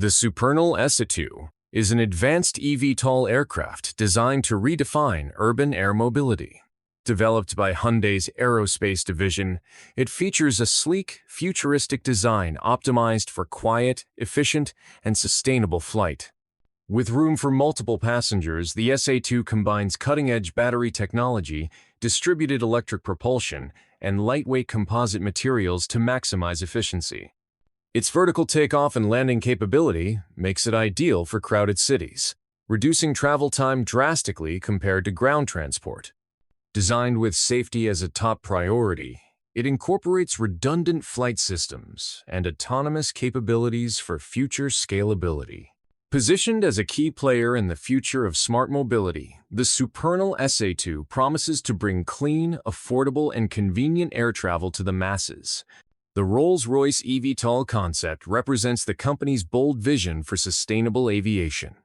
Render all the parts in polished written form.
The Supernal SA2 is an advanced eVTOL aircraft designed to redefine urban air mobility. Developed by Hyundai's Aerospace division, it features a sleek, futuristic design optimized for quiet, efficient, and sustainable flight. With room for multiple passengers, the SA2 combines cutting-edge battery technology, distributed electric propulsion, and lightweight composite materials to maximize efficiency. Its vertical takeoff and landing capability makes it ideal for crowded cities, reducing travel time drastically compared to ground transport. Designed with safety as a top priority, it incorporates redundant flight systems and autonomous capabilities for future scalability. Positioned as a key player in the future of smart mobility, the Supernal SA2 promises to bring clean, affordable, and convenient air travel to the masses. The Rolls-Royce EVTOL concept represents the company's bold vision for sustainable aviation.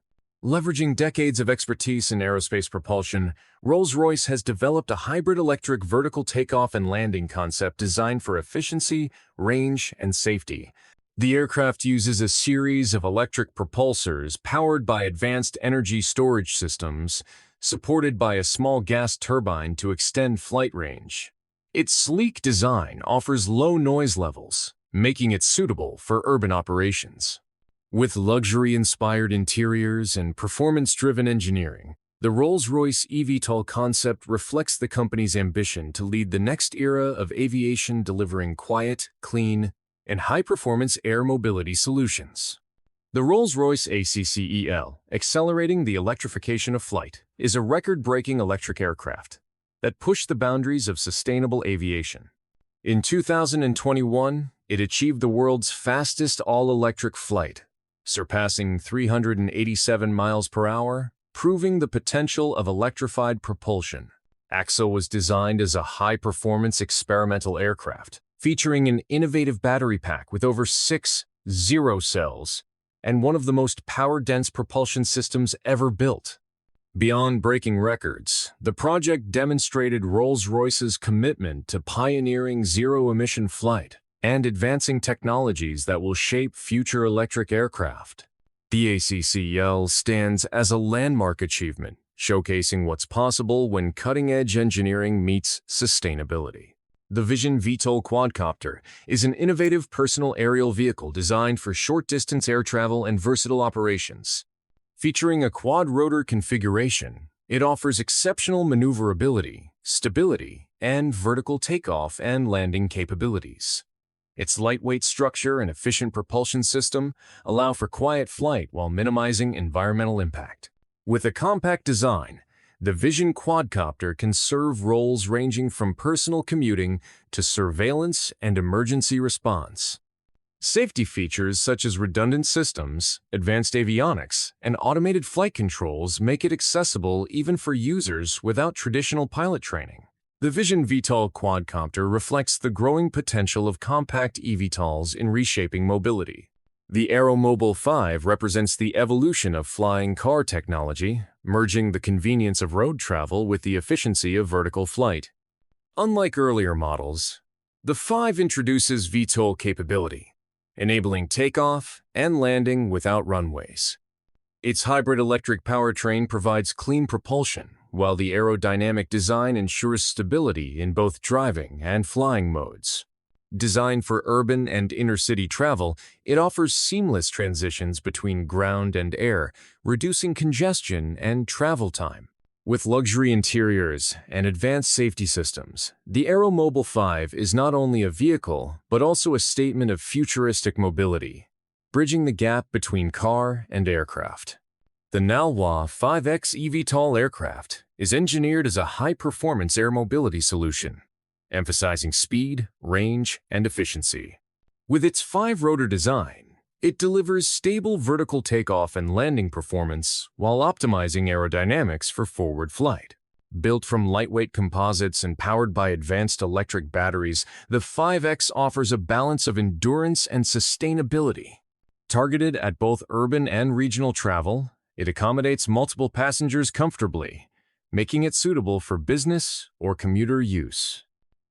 Leveraging decades of expertise in aerospace propulsion, Rolls-Royce has developed a hybrid electric vertical takeoff and landing concept designed for efficiency, range, and safety. The aircraft uses a series of electric propulsors powered by advanced energy storage systems, supported by a small gas turbine to extend flight range. Its sleek design offers low noise levels, making it suitable for urban operations. With luxury-inspired interiors and performance-driven engineering, the Rolls-Royce EVTOL concept reflects the company's ambition to lead the next era of aviation, delivering quiet, clean, and high-performance air mobility solutions. The Rolls-Royce ACCEL, accelerating the electrification of flight, is a record-breaking electric aircraft that pushed the boundaries of sustainable aviation. In 2021, it achieved the world's fastest all-electric flight, surpassing 387 miles per hour, proving the potential of electrified propulsion. ACCEL was designed as a high-performance experimental aircraft, featuring an innovative battery pack with over 6 cells and one of the most power-dense propulsion systems ever built. Beyond breaking records, the project demonstrated Rolls-Royce's commitment to pioneering zero-emission flight and advancing technologies that will shape future electric aircraft. The ACCEL stands as a landmark achievement, showcasing what's possible when cutting-edge engineering meets sustainability. The Vision VTOL quadcopter is an innovative personal aerial vehicle designed for short-distance air travel and versatile operations. Featuring a quad-rotor configuration, it offers exceptional maneuverability, stability, and vertical takeoff and landing capabilities. Its lightweight structure and efficient propulsion system allow for quiet flight while minimizing environmental impact. With a compact design, the Vision quadcopter can serve roles ranging from personal commuting to surveillance and emergency response. Safety features such as redundant systems, advanced avionics, and automated flight controls make it accessible even for users without traditional pilot training. The Vision VTOL quadcopter reflects the growing potential of compact eVTOLs in reshaping mobility. The Aeromobil 5 represents the evolution of flying car technology, merging the convenience of road travel with the efficiency of vertical flight. Unlike earlier models, the 5 introduces VTOL capability, enabling takeoff and landing without runways. Its hybrid electric powertrain provides clean propulsion, while the aerodynamic design ensures stability in both driving and flying modes. Designed for urban and inner-city travel, it offers seamless transitions between ground and air, reducing congestion and travel time. With luxury interiors and advanced safety systems, the Aeromobil 5 is not only a vehicle, but also a statement of futuristic mobility, bridging the gap between car and aircraft. The Nalwa 5X eVTOL aircraft is engineered as a high-performance air mobility solution, emphasizing speed, range, and efficiency. With its 5-rotor design, it delivers stable vertical takeoff and landing performance while optimizing aerodynamics for forward flight. Built from lightweight composites and powered by advanced electric batteries, the 5X offers a balance of endurance and sustainability. Targeted at both urban and regional travel, it accommodates multiple passengers comfortably, making it suitable for business or commuter use.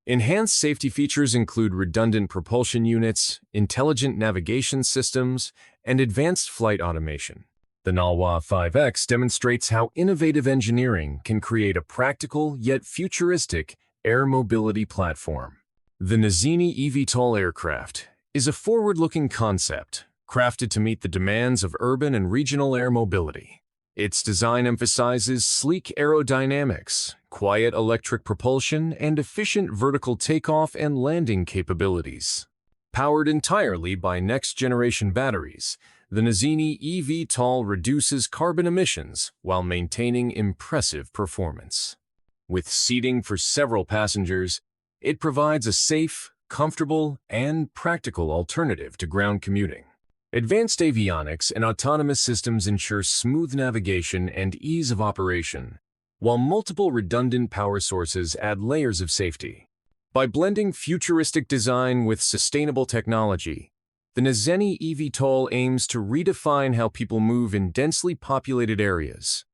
Enhanced safety features include redundant propulsion units, intelligent navigation systems, and advanced flight automation. The Nalwa 5X demonstrates how innovative engineering can create a practical yet futuristic air mobility platform. The Nazini EVTOL aircraft is a forward-looking concept crafted to meet the demands of urban and regional air mobility. Its design emphasizes sleek aerodynamics, quiet electric propulsion, and efficient vertical takeoff and landing capabilities. Powered entirely by next-generation batteries, the Nazini EVTOL reduces carbon emissions while maintaining impressive performance. With seating for several passengers, it provides a safe, comfortable, and practical alternative to ground commuting. Advanced avionics and autonomous systems ensure smooth navigation and ease of operation, while multiple redundant power sources add layers of safety. By blending futuristic design with sustainable technology, the Nazini EVTOL aims to redefine how people move in densely populated areas.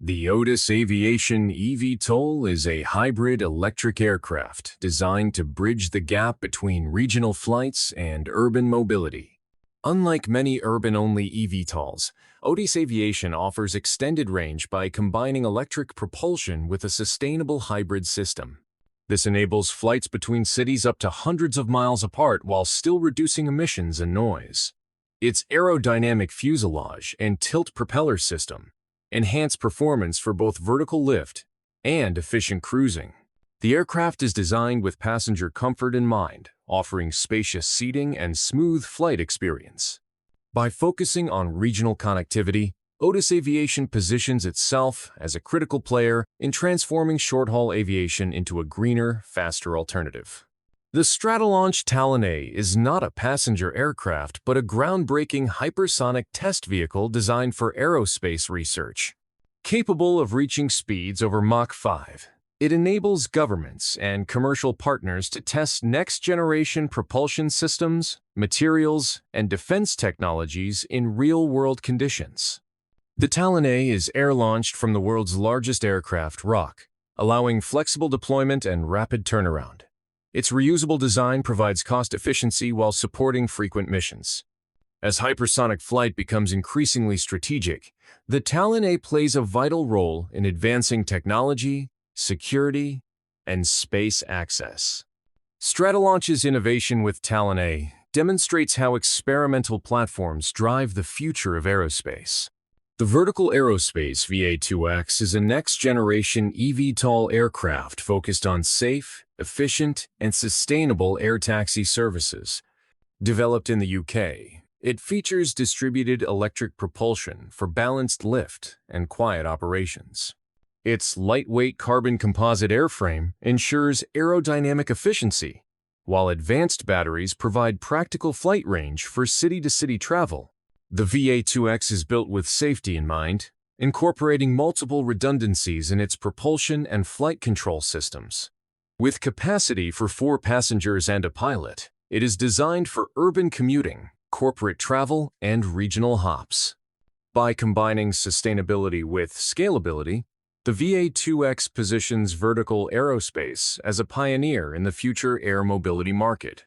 The Otis Aviation EVTOL is a hybrid electric aircraft designed to bridge the gap between regional flights and urban mobility. Unlike many urban-only EVTOLs, Otis Aviation offers extended range by combining electric propulsion with a sustainable hybrid system. This enables flights between cities up to hundreds of miles apart while still reducing emissions and noise. Its aerodynamic fuselage and tilt propeller system enhance performance for both vertical lift and efficient cruising. The aircraft is designed with passenger comfort in mind, offering spacious seating and smooth flight experience. By focusing on regional connectivity, Otis Aviation positions itself as a critical player in transforming short-haul aviation into a greener, faster alternative. The Stratolaunch Talon-A is not a passenger aircraft but a groundbreaking hypersonic test vehicle designed for aerospace research. Capable of reaching speeds over Mach 5, it enables governments and commercial partners to test next-generation propulsion systems, materials, and defense technologies in real-world conditions. The Talon-A is air-launched from the world's largest aircraft, Rock, allowing flexible deployment and rapid turnaround. Its reusable design provides cost efficiency while supporting frequent missions. As hypersonic flight becomes increasingly strategic, the Talon-A plays a vital role in advancing technology, security, and space access. Stratolaunch's innovation with Talon-A demonstrates how experimental platforms drive the future of aerospace. The Vertical Aerospace VA2X is a next-generation eVTOL aircraft focused on safe, efficient, and sustainable air taxi services. Developed in the UK, it features distributed electric propulsion for balanced lift and quiet operations. Its lightweight carbon composite airframe ensures aerodynamic efficiency, while advanced batteries provide practical flight range for city-to-city travel. The VA2X is built with safety in mind, incorporating multiple redundancies in its propulsion and flight control systems. With capacity for 4 passengers and a pilot, it is designed for urban commuting, corporate travel, and regional hops. By combining sustainability with scalability, the VA2X positions Vertical Aerospace as a pioneer in the future air mobility market.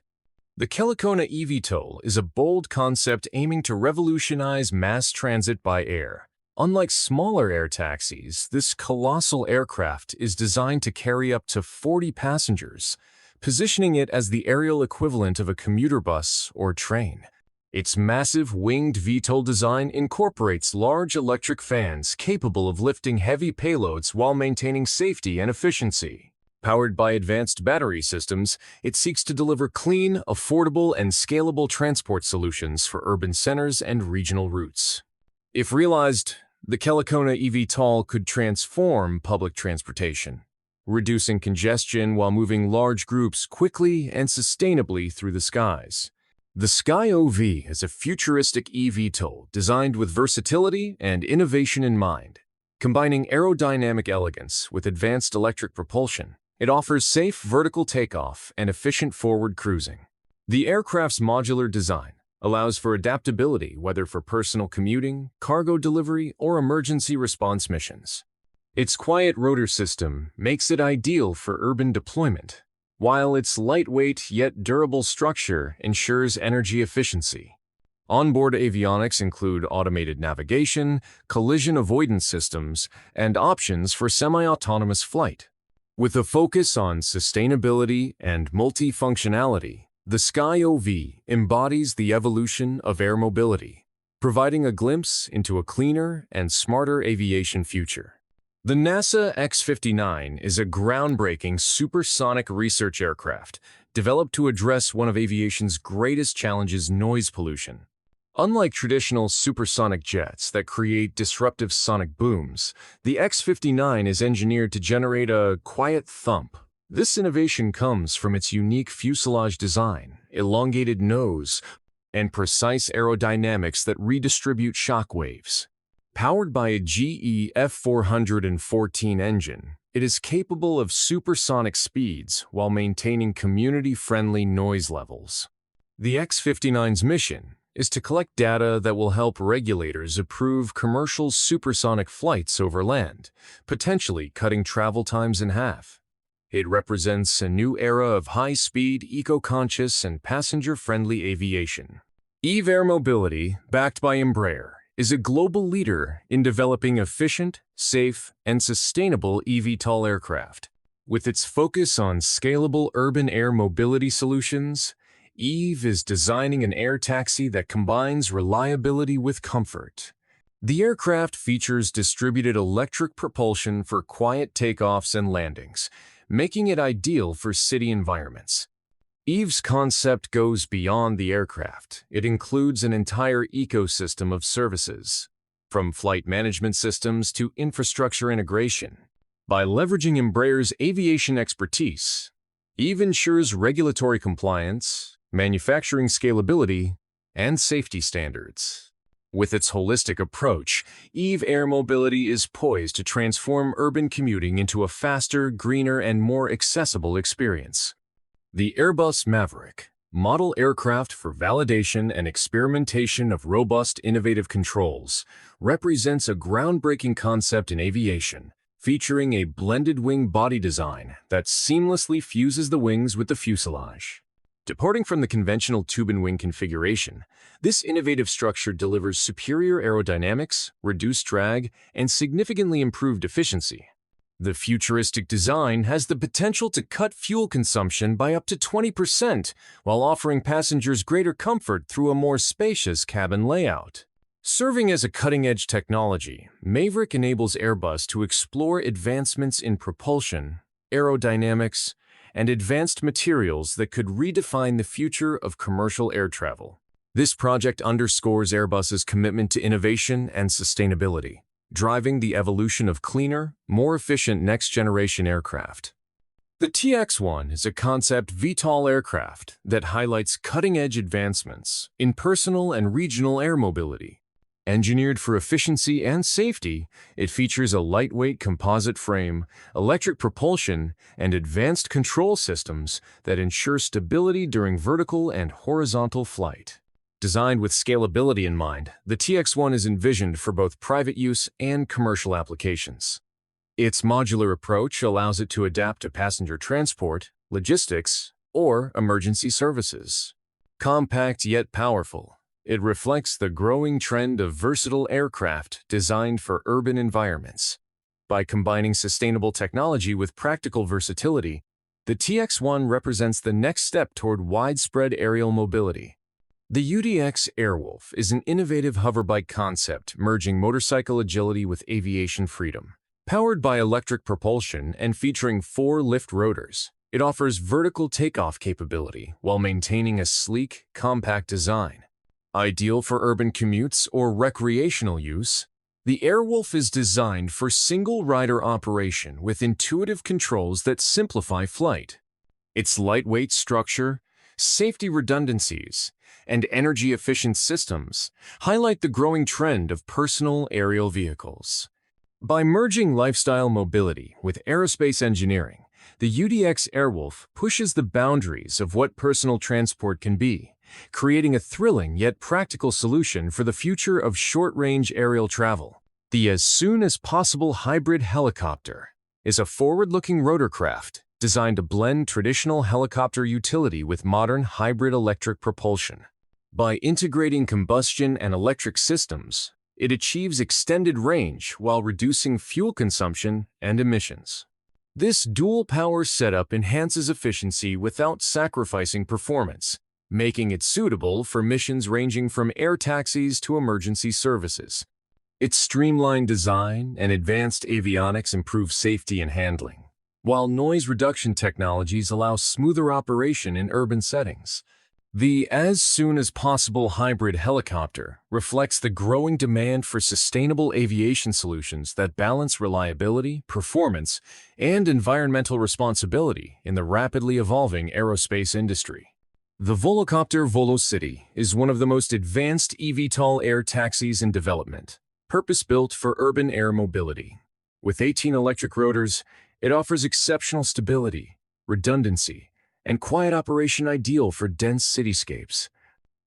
The Kelekona EVTOL is a bold concept aiming to revolutionize mass transit by air. Unlike smaller air taxis, this colossal aircraft is designed to carry up to 40 passengers, positioning it as the aerial equivalent of a commuter bus or train. Its massive winged VTOL design incorporates large electric fans capable of lifting heavy payloads while maintaining safety and efficiency. Powered by advanced battery systems, it seeks to deliver clean, affordable, and scalable transport solutions for urban centers and regional routes. If realized, the Kelekona EVTOL could transform public transportation, reducing congestion while moving large groups quickly and sustainably through the skies. The SkyOV is a futuristic eVTOL designed with versatility and innovation in mind. Combining aerodynamic elegance with advanced electric propulsion, it offers safe vertical takeoff and efficient forward cruising. The aircraft's modular design allows for adaptability whether for personal commuting, cargo delivery, or emergency response missions. Its quiet rotor system makes it ideal for urban deployment, while its lightweight yet durable structure ensures energy efficiency. Onboard avionics include automated navigation, collision avoidance systems, and options for semi-autonomous flight. With a focus on sustainability and multifunctionality, the SkyOV embodies the evolution of air mobility, providing a glimpse into a cleaner and smarter aviation future. The NASA X-59 is a groundbreaking supersonic research aircraft developed to address one of aviation's greatest challenges: noise pollution. Unlike traditional supersonic jets that create disruptive sonic booms, the X-59 is engineered to generate a quiet thump. This innovation comes from its unique fuselage design, elongated nose, and precise aerodynamics that redistribute shock waves. Powered by a GE F414 engine, it is capable of supersonic speeds while maintaining community-friendly noise levels. The X-59's mission is to collect data that will help regulators approve commercial supersonic flights over land, potentially cutting travel times in half. It represents a new era of high-speed, eco-conscious, and passenger-friendly aviation. Eve Air Mobility, backed by Embraer, is a global leader in developing efficient, safe, and sustainable eVTOL aircraft. With its focus on scalable urban air mobility solutions, Eve is designing an air taxi that combines reliability with comfort. The aircraft features distributed electric propulsion for quiet takeoffs and landings, making it ideal for city environments. Eve's concept goes beyond the aircraft. It includes an entire ecosystem of services, from flight management systems to infrastructure integration. By leveraging Embraer's aviation expertise, Eve ensures regulatory compliance, manufacturing scalability, and safety standards. With its holistic approach, Eve Air Mobility is poised to transform urban commuting into a faster, greener, and more accessible experience. The Airbus Maverick, model aircraft for validation and experimentation of robust, innovative controls, represents a groundbreaking concept in aviation, featuring a blended wing body design that seamlessly fuses the wings with the fuselage. Departing from the conventional tube and wing configuration, this innovative structure delivers superior aerodynamics, reduced drag, and significantly improved efficiency. The futuristic design has the potential to cut fuel consumption by up to 20% while offering passengers greater comfort through a more spacious cabin layout. Serving as a cutting-edge technology, Maverick enables Airbus to explore advancements in propulsion, aerodynamics, and advanced materials that could redefine the future of commercial air travel. This project underscores Airbus's commitment to innovation and sustainability, driving the evolution of cleaner, more efficient next-generation aircraft. The TX-1 is a concept VTOL aircraft that highlights cutting-edge advancements in personal and regional air mobility. Engineered for efficiency and safety, it features a lightweight composite frame, electric propulsion, and advanced control systems that ensure stability during vertical and horizontal flight. Designed with scalability in mind, the TX-1 is envisioned for both private use and commercial applications. Its modular approach allows it to adapt to passenger transport, logistics, or emergency services. Compact yet powerful, it reflects the growing trend of versatile aircraft designed for urban environments. By combining sustainable technology with practical versatility, the TX-1 represents the next step toward widespread aerial mobility. The UDX Airwolf is an innovative hoverbike concept merging motorcycle agility with aviation freedom. Powered by electric propulsion and featuring 4 lift rotors, it offers vertical takeoff capability while maintaining a sleek, compact design. Ideal for urban commutes or recreational use, the Airwolf is designed for single-rider operation with intuitive controls that simplify flight. Its lightweight structure, safety redundancies, and energy-efficient systems highlight the growing trend of personal aerial vehicles. By merging lifestyle mobility with aerospace engineering, the UDX Airwolf pushes the boundaries of what personal transport can be, creating a thrilling yet practical solution for the future of short-range aerial travel. The as-soon-as-possible hybrid helicopter is a forward-looking rotorcraft designed to blend traditional helicopter utility with modern hybrid electric propulsion. By integrating combustion and electric systems, it achieves extended range while reducing fuel consumption and emissions. This dual-power setup enhances efficiency without sacrificing performance, making it suitable for missions ranging from air taxis to emergency services. Its streamlined design and advanced avionics improve safety and handling, while noise reduction technologies allow smoother operation in urban settings. The as-soon-as-possible hybrid helicopter reflects the growing demand for sustainable aviation solutions that balance reliability, performance, and environmental responsibility in the rapidly evolving aerospace industry. The Volocopter VoloCity is one of the most advanced eVTOL air taxis in development, purpose-built for urban air mobility. With 18 electric rotors, it offers exceptional stability, redundancy, and quiet operation ideal for dense cityscapes.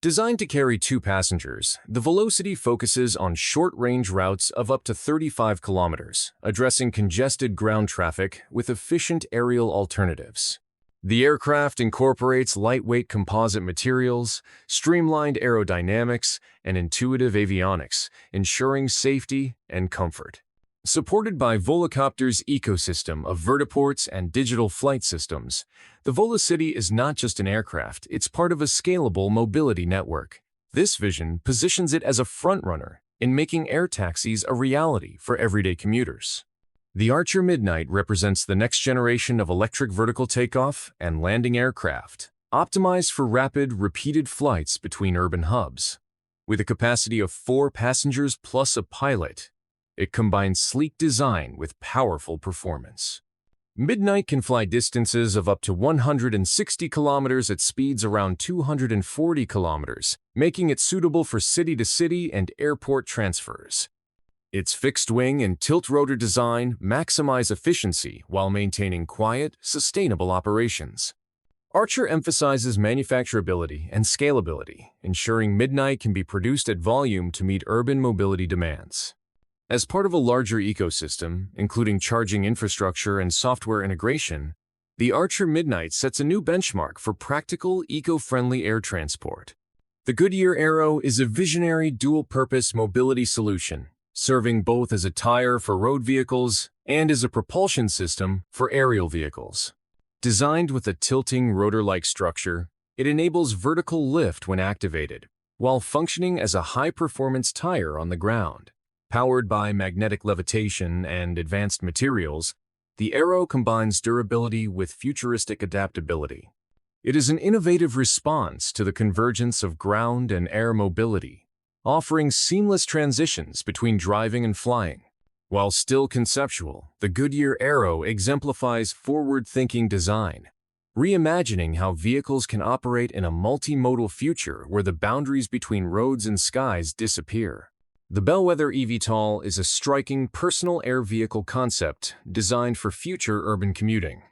Designed to carry 2 passengers, the VoloCity focuses on short-range routes of up to 35 kilometers, addressing congested ground traffic with efficient aerial alternatives. The aircraft incorporates lightweight composite materials, streamlined aerodynamics, and intuitive avionics, ensuring safety and comfort. Supported by Volocopter's ecosystem of vertiports and digital flight systems, the VoloCity is not just an aircraft, it's part of a scalable mobility network. This vision positions it as a frontrunner in making air taxis a reality for everyday commuters. The Archer Midnight represents the next generation of electric vertical takeoff and landing aircraft, optimized for rapid, repeated flights between urban hubs. With a capacity of 4 passengers plus a pilot, it combines sleek design with powerful performance. Midnight can fly distances of up to 160 kilometers at speeds around 240 kilometers, making it suitable for city-to-city and airport transfers. Its fixed-wing and tilt-rotor design maximize efficiency while maintaining quiet, sustainable operations. Archer emphasizes manufacturability and scalability, ensuring Midnight can be produced at volume to meet urban mobility demands. As part of a larger ecosystem, including charging infrastructure and software integration, the Archer Midnight sets a new benchmark for practical, eco-friendly air transport. The Goodyear Arrow is a visionary dual-purpose mobility solution, serving both as a tire for road vehicles and as a propulsion system for aerial vehicles. Designed with a tilting rotor-like structure, it enables vertical lift when activated, while functioning as a high-performance tire on the ground. Powered by magnetic levitation and advanced materials, the Arrow combines durability with futuristic adaptability. It is an innovative response to the convergence of ground and air mobility, offering seamless transitions between driving and flying. While still conceptual, the Goodyear Arrow exemplifies forward-thinking design, reimagining how vehicles can operate in a multimodal future where the boundaries between roads and skies disappear. The Bellwether EVTOL is a striking personal air vehicle concept designed for future urban commuting.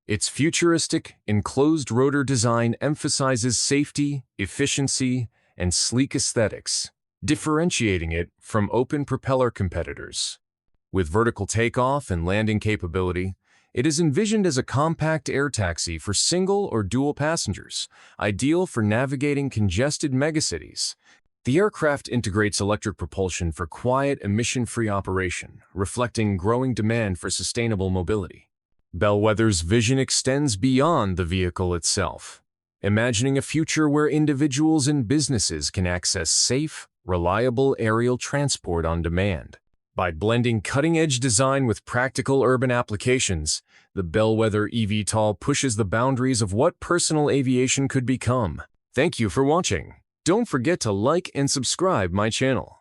Its futuristic, enclosed rotor design emphasizes safety, efficiency, and sleek aesthetics, differentiating it from open propeller competitors. With vertical takeoff and landing capability, it is envisioned as a compact air taxi for single or dual passengers, ideal for navigating congested megacities. The aircraft integrates electric propulsion for quiet, emission-free operation, reflecting growing demand for sustainable mobility. Bellwether's vision extends beyond the vehicle itself, imagining a future where individuals and businesses can access safe, reliable aerial transport on demand. By blending cutting-edge design with practical urban applications, the Bellwether EVTOL pushes the boundaries of what personal aviation could become. Thank you for watching. Don't forget to like and subscribe my channel.